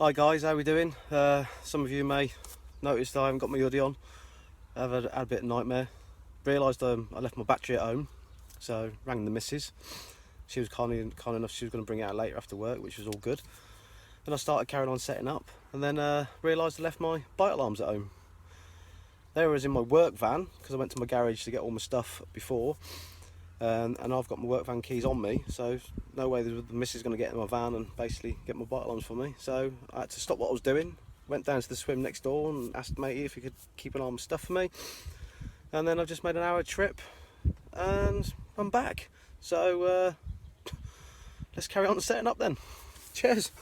Hi guys, how we doing? Some of you may notice that I haven't got my hoodie on. I've had a bit of nightmare. Realised I left my battery at home, so rang the missus. She was kind enough, she was going to bring it out later after work, which was all good. Then I started carrying on setting up, and then realised I left my bite alarms at home. They were in my work van, because I went to my garage to get all my stuff before. And I've got my work van keys on me, so no way the missus is going to get in my van and basically get my bite alarms for me. So I had to stop what I was doing, went down to the swim next door and asked matey if he could keep an eye on my stuff for me. And then I've just made an hour trip and I'm back. So let's carry on setting up then. Cheers.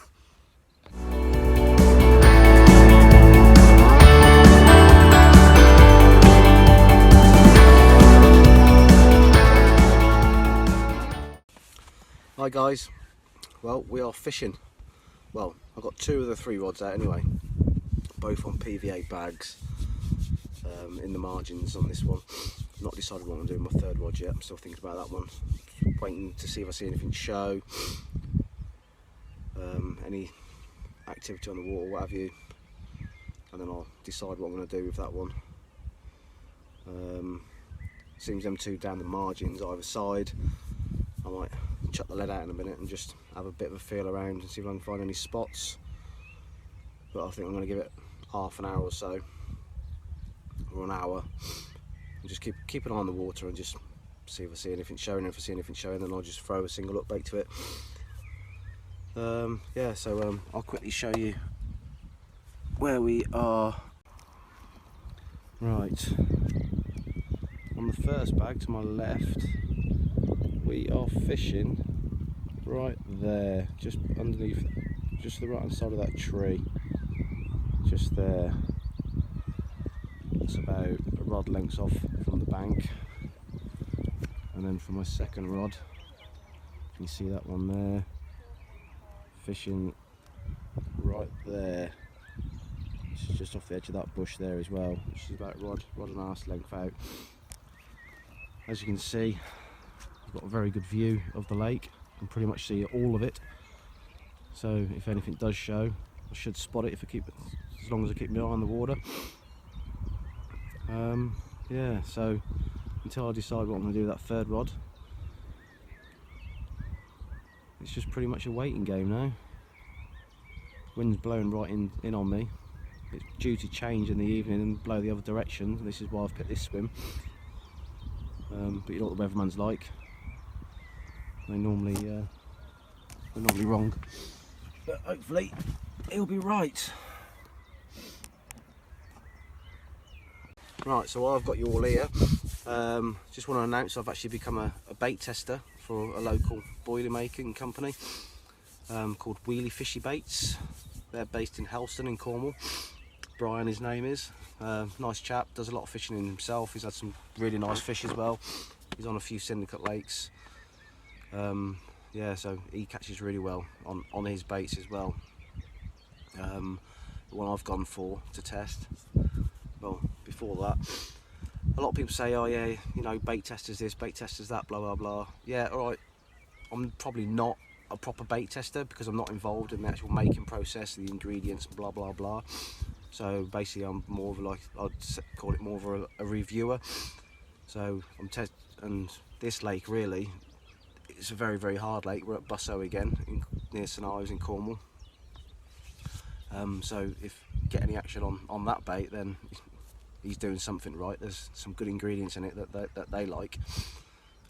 Hi guys, well we are fishing. Well, I've got 2 of the 3 rods out anyway, both on PVA bags in the margins on this one. Not decided what I'm doing with my 3rd rod yet, I'm still thinking about that one. Waiting to see if I see anything show, any activity on the water, what have you, and then I'll decide what I'm going to do with that one. Seems them 2 down the margins either side. I might chuck the lead out in a minute and just have a bit of a feel around and see if I can find any spots, but I think I'm going to give it half an hour or so, or an hour, and just keep an eye on the water and just see if I see anything showing. If I see anything showing, then I'll just throw a single hook bait to it. Yeah, so I'll quickly show you where we are. Right, on the first bag to my left, we are fishing right there, just underneath, just the right hand side of that tree, just there. It's about a rod length off from the bank. And then for my 2nd rod, you can see that one there, fishing right there. It's just off the edge of that bush there as well, which is about rod and arse length out. As you can see, I've got a very good view of the lake and pretty much see all of it. So if anything does show, I should spot it as long as I keep my eye on the water. Yeah, so until I decide what I'm going to do with that 3rd rod, it's just pretty much a waiting game now. Wind's blowing right in on me. It's due to change in the evening and blow the other direction. This is why I've picked this swim. But you know what the weatherman's like. They're normally wrong, but hopefully he'll be right. Right, so I've got you all here. Just want to announce I've actually become a bait tester for a local boiler making company called Wheelie Fishy Baits. They're based in Helston in Cornwall. Brian, his name is. Nice chap, does a lot of fishing in himself. He's had some really nice fish as well. He's on a few syndicate lakes. Yeah, so he catches really well on his baits as well. The one I've gone for to test, well, before that, a lot of people say, oh yeah, you know, bait testers this, bait testers that, blah blah blah. Yeah, alright, I'm probably not a proper bait tester because I'm not involved in the actual making process, the ingredients, blah blah blah. So basically I'm more of I'd call it more of a reviewer. So and this lake really, it's a very, very hard lake. We're at Busso again, near St Ives in Cornwall. So if you get any action on that bait, then he's doing something right. There's some good ingredients in it that they like.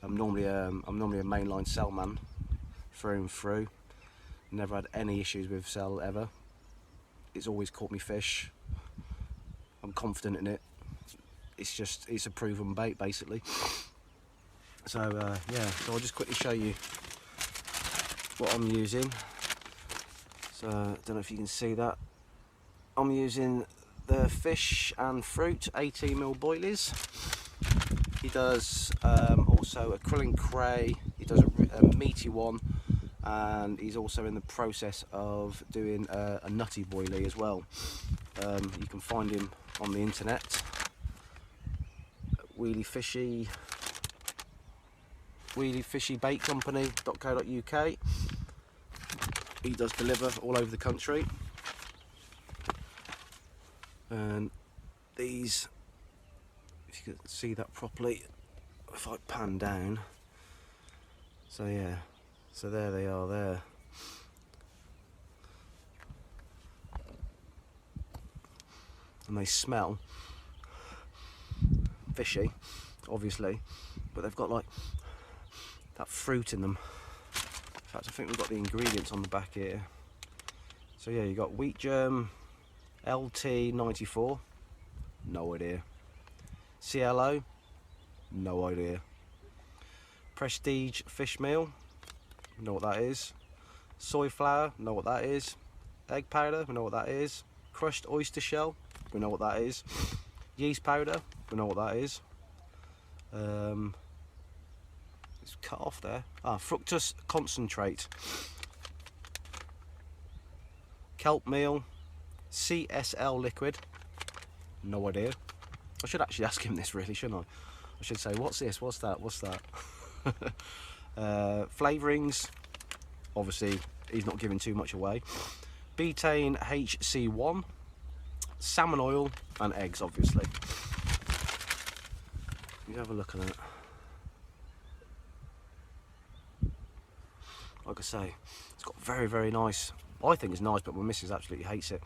I'm normally a mainline cell man through and through. Never had any issues with cell ever. It's always caught me fish. I'm confident in it. It's a proven bait basically. So yeah, so I'll just quickly show you what I'm using. So I don't know if you can see that. I'm using the Fish and Fruit 18mm boilies. He does also a krill and cray. He does a meaty one, and he's also in the process of doing a nutty boilie as well. You can find him on the internet. wheeliefishybaitcompany.co.uk. He does deliver all over the country. And these, if you can see that properly, if I pan down, so yeah, so there they are there. And they smell fishy, obviously, but they've got like that fruit in them. In fact, I think we've got the ingredients on the back here. So yeah, you got wheat germ, LT94, no idea. CLO, no idea. Prestige fish meal, know what that is. Soy flour, know what that is. Egg powder, we know what that is. Crushed oyster shell, we know what that is. Yeast powder, we know what that is. It's cut off there. Fructose concentrate. Kelp meal. CSL liquid, no idea. I should actually ask him this really, shouldn't I? I should say, what's this, what's that, what's that? Flavourings, obviously he's not giving too much away. Betaine HC1, salmon oil and eggs, obviously. You have a look at it. Like I say, it's got very nice, I think it's nice, but my missus absolutely hates it.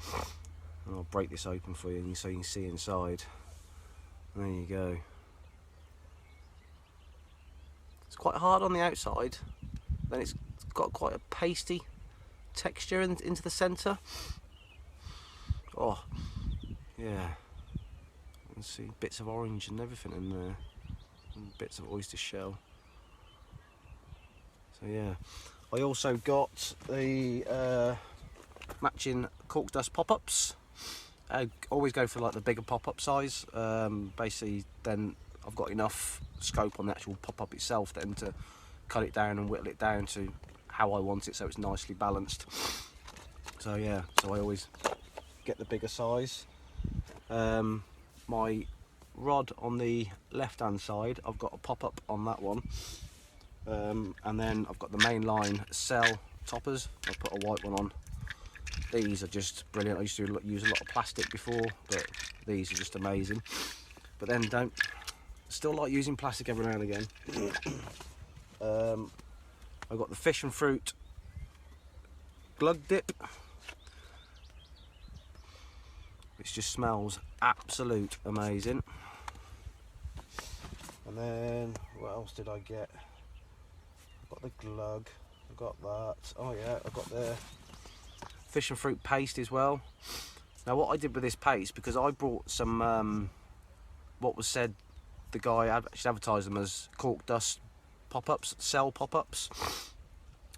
And I'll break this open for you so you can see inside. There you go. It's quite hard on the outside, then it's got quite a pasty texture into the centre. Oh, yeah. You can see bits of orange and everything in there, and bits of oyster shell. So yeah, I also got the matching cork dust pop-ups. I always go for like the bigger pop-up size. Basically, then I've got enough scope on the actual pop-up itself then to cut it down and whittle it down to how I want it, so it's nicely balanced. So yeah, so I always get the bigger size. My rod on the left-hand side, I've got a pop-up on that one, and then I've got the mainline cell toppers. I put a white one on. These are just brilliant. I used to use a lot of plastic before, but these are just amazing. But then still like using plastic every now and again. I've got the fish and fruit glug dip, which just smells absolute amazing. And then what else did I get? I got the glug, I got that. Oh yeah, I got the fish and fruit paste as well. Now what I did with this paste, because I brought some what was said, the guy actually advertised them as cork dust pop-ups, cell pop-ups.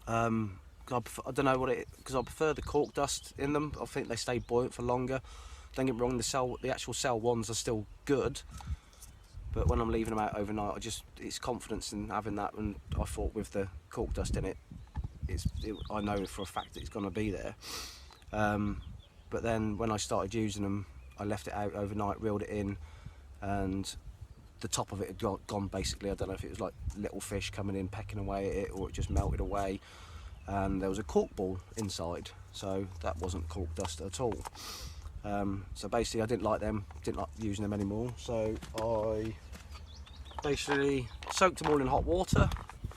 I don't know what it, because I prefer the cork dust in them. I think they stay buoyant for longer. Don't get me wrong, the actual cell ones are still good, but when I'm leaving them out overnight, it's confidence in having that. And I thought with the cork dust in it, I know for a fact that it's going to be there. But then when I started using them, I left it out overnight, reeled it in, and the top of it had gone basically. I don't know if it was like little fish coming in pecking away at it, or it just melted away, and there was a cork ball inside, so that wasn't cork dust at all. So basically I didn't like using them anymore, so I basically soaked them all in hot water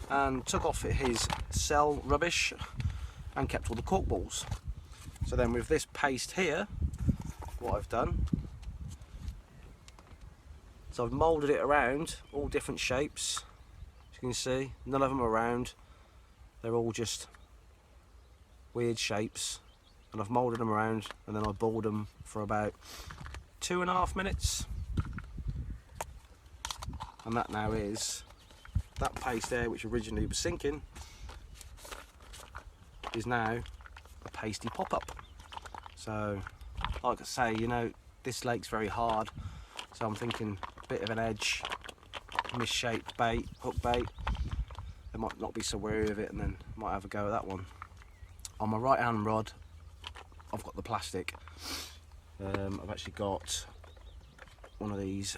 and took off his cell rubbish and kept all the cork balls. So then with this paste here, what I've done, so I've moulded it around all different shapes. As you can see, none of them are round, they're all just weird shapes, and I've moulded them around, and then I boiled them for about 2.5 minutes. And that now is, that paste there, which originally was sinking, is now a pasty pop-up. So like I say, you know, this lake's very hard, so I'm thinking a bit of an edge, misshaped bait, hook bait. They might not be so wary of it, and then might have a go at that one. On my right hand rod, I've got the plastic. I've actually got one of these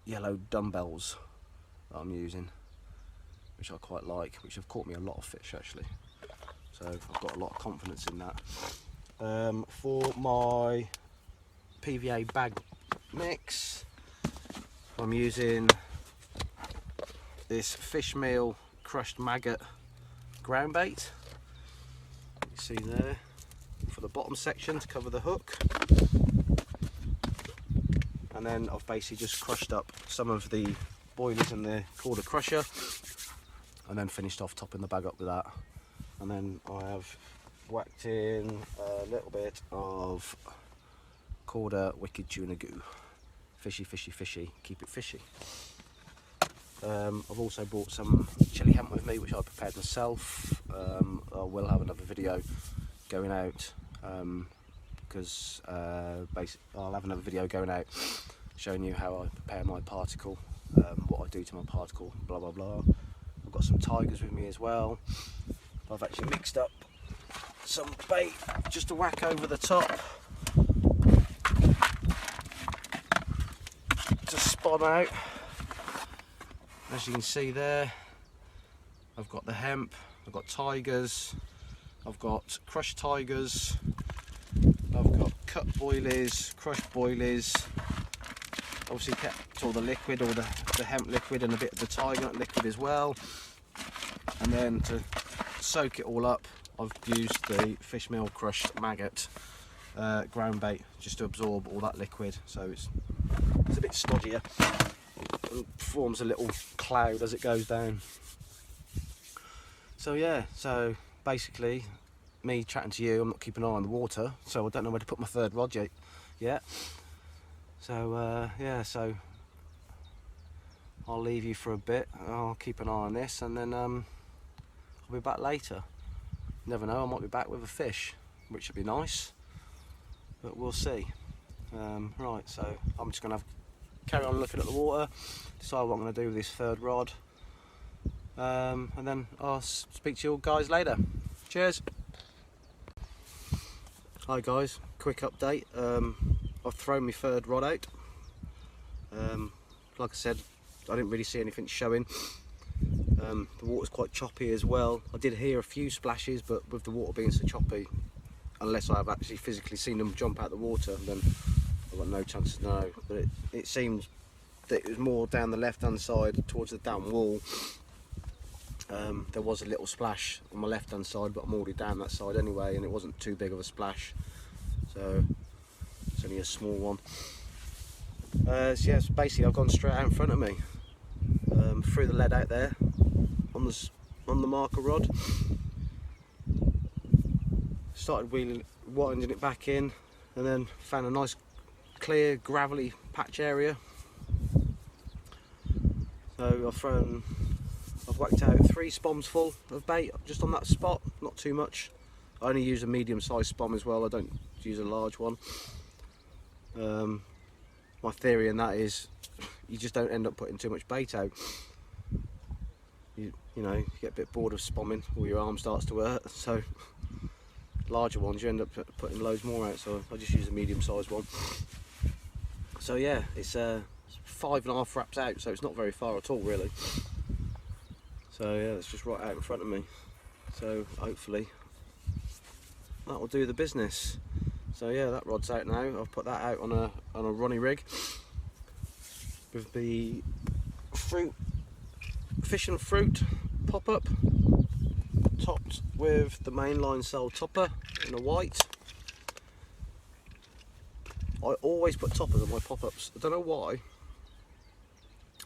yellow dumbbells that I'm using, which I quite like, which have caught me a lot of fish actually. So I've got a lot of confidence in that. For my PVA bag mix. I'm using this fish meal crushed maggot ground bait. You see there for the bottom section to cover the hook. And then I've basically just crushed up some of the boilies in the quarter crusher, and then finished off topping the bag up with that. And then I have whacked in a little bit of quarter wicked tuna goo. Fishy, fishy, fishy, keep it fishy. I've also brought some chili hemp with me, which I prepared myself. I will have another video going out, because basically I'll have another video going out showing you how I prepare my particle, what I do to my particle, blah blah blah. I've got some tigers with me as well. I've actually mixed up some bait just to whack over the top to spawn out. As you can see there, I've got the hemp, I've got tigers, I've got crushed tigers, I've got cut boilies, crushed boilies. Obviously kept all the liquid, all the hemp liquid, and a bit of the tiger nut liquid as well. And then to soak it all up, I've used the fish meal crushed maggot ground bait just to absorb all that liquid, so it's a bit stodgier and forms a little cloud as it goes down. So yeah, so basically me chatting to you, I'm not keeping an eye on the water, so I don't know where to put my third rod yet. So yeah, so I'll leave you for a bit. I'll keep an eye on this, and then I'll be back later. Never know, I might be back with a fish, which would be nice, but we'll see. Right, so I'm just going to carry on looking at the water, decide what I'm going to do with this third rod, and then I'll speak to you all guys later. Cheers! Hi guys, quick update. I've thrown my third rod out. Like I said, I didn't really see anything showing. The water's quite choppy as well. I did hear a few splashes, but with the water being so choppy, unless I've actually physically seen them jump out the water, then I've got no chance to know. But it seems that it was more down the left hand side towards the down wall. There was a little splash on my left hand side, but I'm already down that side anyway, and it wasn't too big of a splash, so it's only a small one. So yeah, so basically I've gone straight out in front of me, threw the lead out there on the marker rod, started winding it back in, and then found a nice clear gravelly patch area. So I've whacked out 3 spoms full of bait just on that spot, not too much. I only use a medium sized spom as well, I don't use a large one. My theory in that is you just don't end up putting too much bait out. You know, you get a bit bored of spomming, or your arm starts to hurt, so larger ones you end up putting loads more out, so I just use a medium sized one. So yeah, it's 5.5 wraps out, so it's not very far at all really. So yeah, it's just right out in front of me, so hopefully that will do the business. So yeah, that rod's out now. I've put that out on a Ronnie rig with the fish and fruit pop-up, topped with the mainline cell topper in a white. I always put toppers on my pop-ups. I don't know why.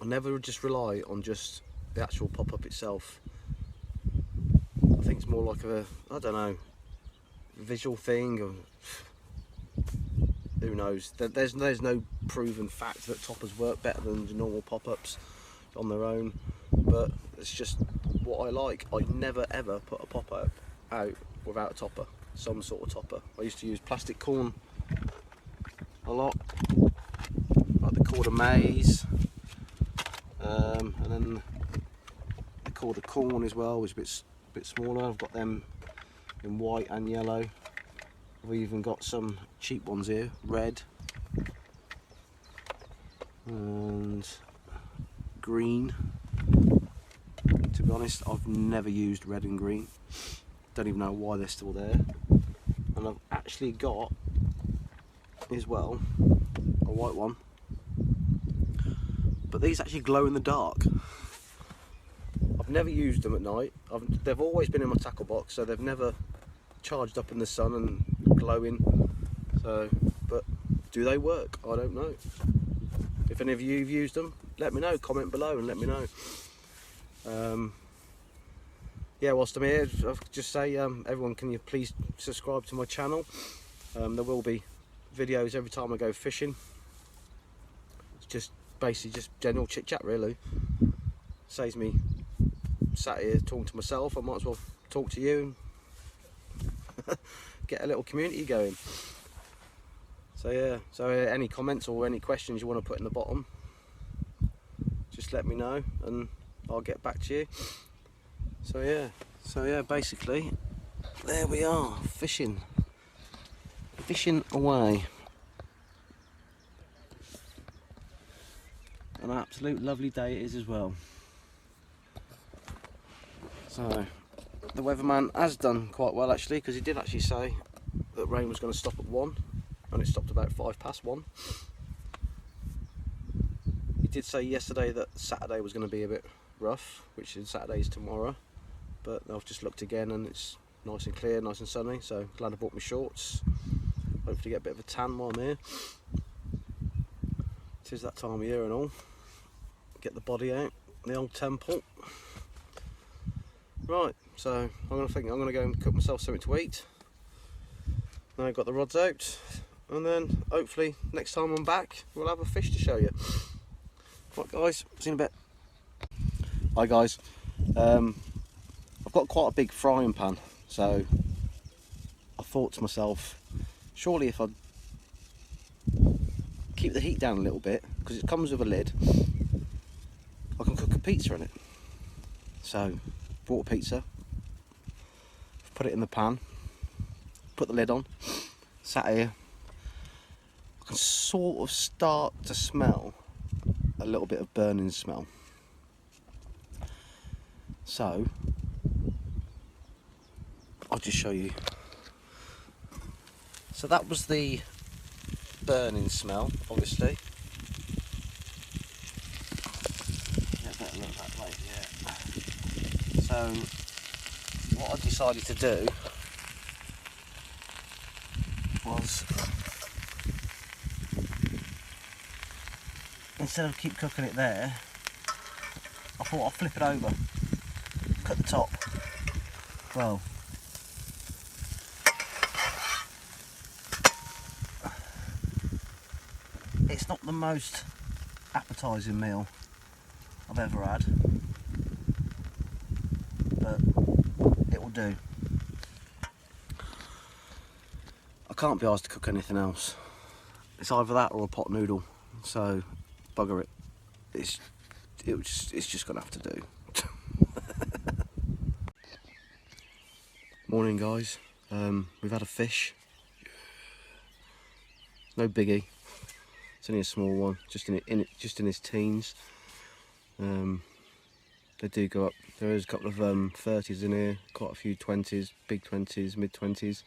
I never just rely on just the actual pop-up itself. I think it's more like I don't know, visual thing, or who knows. There's no proven fact that toppers work better than the normal pop-ups on their own, but it's just what I like. I never ever put a pop-up out without a topper, some sort of topper. I used to use plastic corn a lot, like the quarter maize, and then the quarter corn as well, was a bit smaller. I've got them in white and yellow. I've even got some cheap ones here, red and green. To be honest, I've never used red and green. Don't even know why they're still there. And I've actually got as well, a white one, but these actually glow in the dark. I've never used them at night. They've always been in my tackle box, so they've never charged up in the sun and glowing. So, but do they work? I don't know. If any of you have used them, let me know. Comment below and let me know. Yeah, whilst I'm here, I'll just say, everyone, can you please subscribe to my channel? There will be videos every time I go fishing. It's just basically just general chit chat, really. Saves me sat here talking to myself. I might as well talk to you and get a little community going. So yeah, so any comments or any questions you want to put in the bottom, just let me know and I'll get back to you. So yeah, basically there we are, fishing away. An absolute lovely day it is as well. So the weatherman has done quite well actually, because he did actually say that rain was going to stop at 1 and it stopped about 1:05. He did say yesterday that Saturday was going to be a bit rough, which is Saturday's tomorrow, but I've just looked again and it's nice and clear, nice and sunny, so glad I bought my shorts. Hopefully get a bit of a tan while I'm here. It is that time of year and all. Get the body out, the old temple. Right, so I'm going to go and cook myself something to eat. Now I've got the rods out, and then hopefully next time I'm back we'll have a fish to show you. Right guys, see you in a bit. Hi guys, I've got quite a big frying pan, so I thought to myself, surely if I keep the heat down a little bit, because it comes with a lid, I can cook a pizza in it. So bought a pizza, put it in the pan, put the lid on, sat here. I can sort of start to smell a little bit of burning smell. So I'll just show you. So that was the burning smell, obviously. Yeah, better look that way, yeah. So what I decided to do was, instead of keep cooking it there, I thought I'd flip it over, cut the top. Well, it's not the most appetising meal I've ever had, but it will do. I can't be asked to cook anything else. It's either that or a pot noodle, so bugger it. It's just gonna have to do. Morning guys, we've had a fish. No biggie. It's only a small one, just in his teens. They do go up. There is a couple of 30s in here, quite a few 20s, big 20s, mid 20s.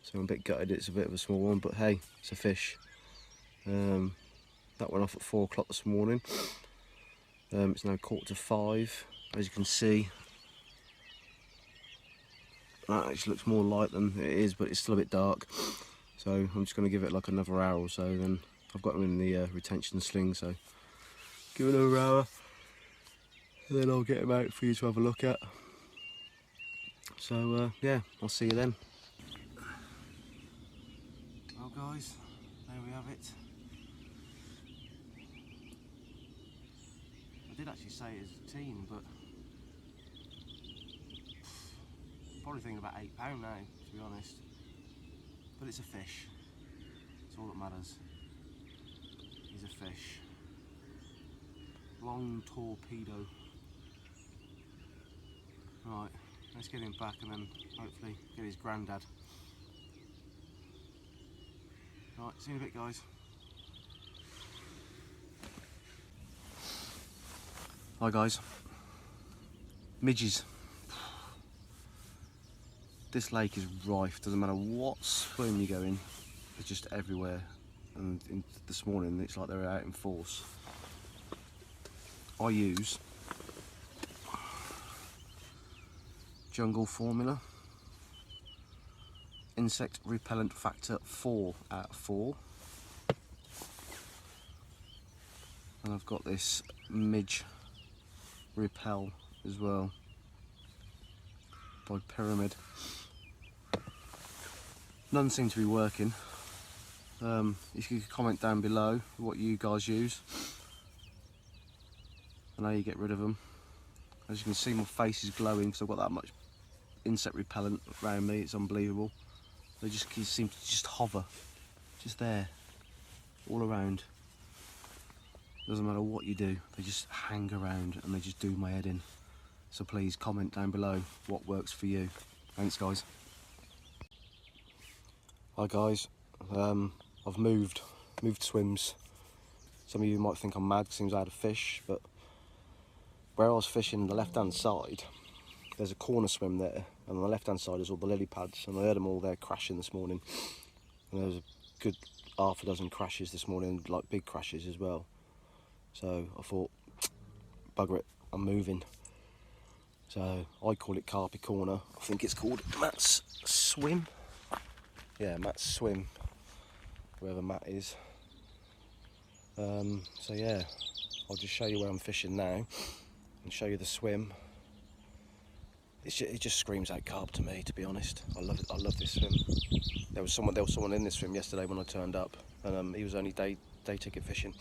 So I'm a bit gutted. It's a bit of a small one, but hey, it's a fish. That went off at 4 o'clock this morning. It's now 4:45. As you can see, that actually looks more light than it is, but it's still a bit dark. So I'm just going to give it like another hour or so. Then I've got him in the retention sling, so give it another hour, and then I'll get him out for you to have a look at. So yeah, I'll see you then. Well guys, there we have it. I did actually say it as a teen, but probably thinking about £8 now, to be honest. But it's a fish. It's all that matters. He's a fish. Long torpedo. Right, let's get him back and then hopefully get his granddad. Right, see you in a bit guys. Hi guys. Midges. This lake is rife, doesn't matter what swim you go in, it's just everywhere. and this morning it's like they're out in force. I use Jungle Formula, insect repellent factor 4 out of 4, and I've got this Midge Repel as well by Pyramid. None seem to be working. If you could comment down below what you guys use and how you get rid of them. As you can see, my face is glowing because I've got that much insect repellent around me. It's unbelievable. They just seem to just hover, just there, all around. Doesn't matter what you do, they just hang around and they just do my head in. So please comment down below what works for you. Thanks guys. Hi guys, I've moved swims. Some of you might think I'm mad because seems I had a fish, but where I was fishing on the left hand side, there's a corner swim there, and on the left hand side is all the lily pads, and I heard them all there crashing this morning. And there was a good half a dozen crashes this morning, like big crashes as well. So I thought, bugger it, I'm moving. So I call it Carpy Corner. I think it's called Matt's Swim. Yeah, Matt's Swim, wherever Matt is. So yeah, I'll just show you where I'm fishing now and show you the swim. It just screams out carp to me, to be honest. I love it. I love this swim. There was someone in this swim yesterday when I turned up, and he was only day ticket fishing,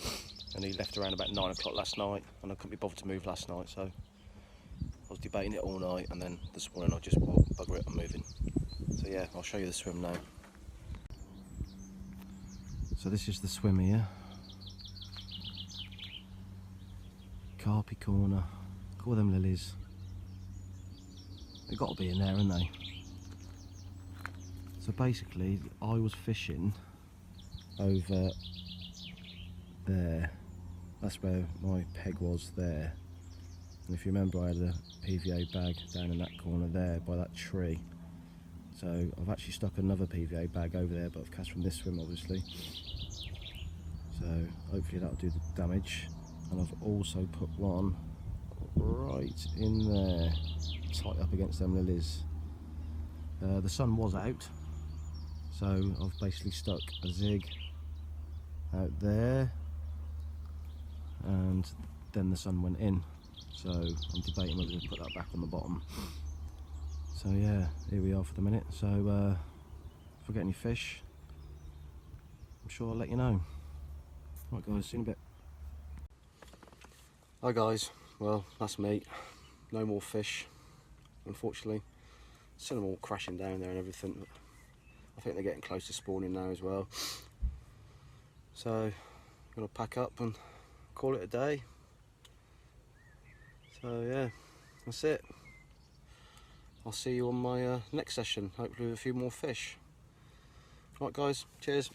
and he left around about 9 o'clock last night, and I couldn't be bothered to move last night, so I was debating it all night, and then this morning I just thought, bugger it, I'm moving. So yeah, I'll show you the swim now. So this is the swim here. Carpy Corner. Call them lilies. They've got to be in there, haven't they? So basically, I was fishing over there. That's where my peg was there. And if you remember, I had a PVA bag down in that corner there by that tree. So I've actually stuck another PVA bag over there, but I've cast from this swim obviously. So hopefully that'll do the damage. And I've also put one right in there, tight up against them lilies. The sun was out, so I've basically stuck a zig out there, and then the sun went in. So I'm debating whether to put that back on the bottom. So yeah, here we are for the minute. So if I get any fish, I'm sure I'll let you know. Right guys, see you in a bit. Hi guys, well that's me. No more fish, unfortunately. Seen them all crashing down there and everything, but I think they're getting close to spawning now as well. So I'm gonna pack up and call it a day. So yeah, that's it. I'll see you on my next session, hopefully with a few more fish. Right guys, cheers.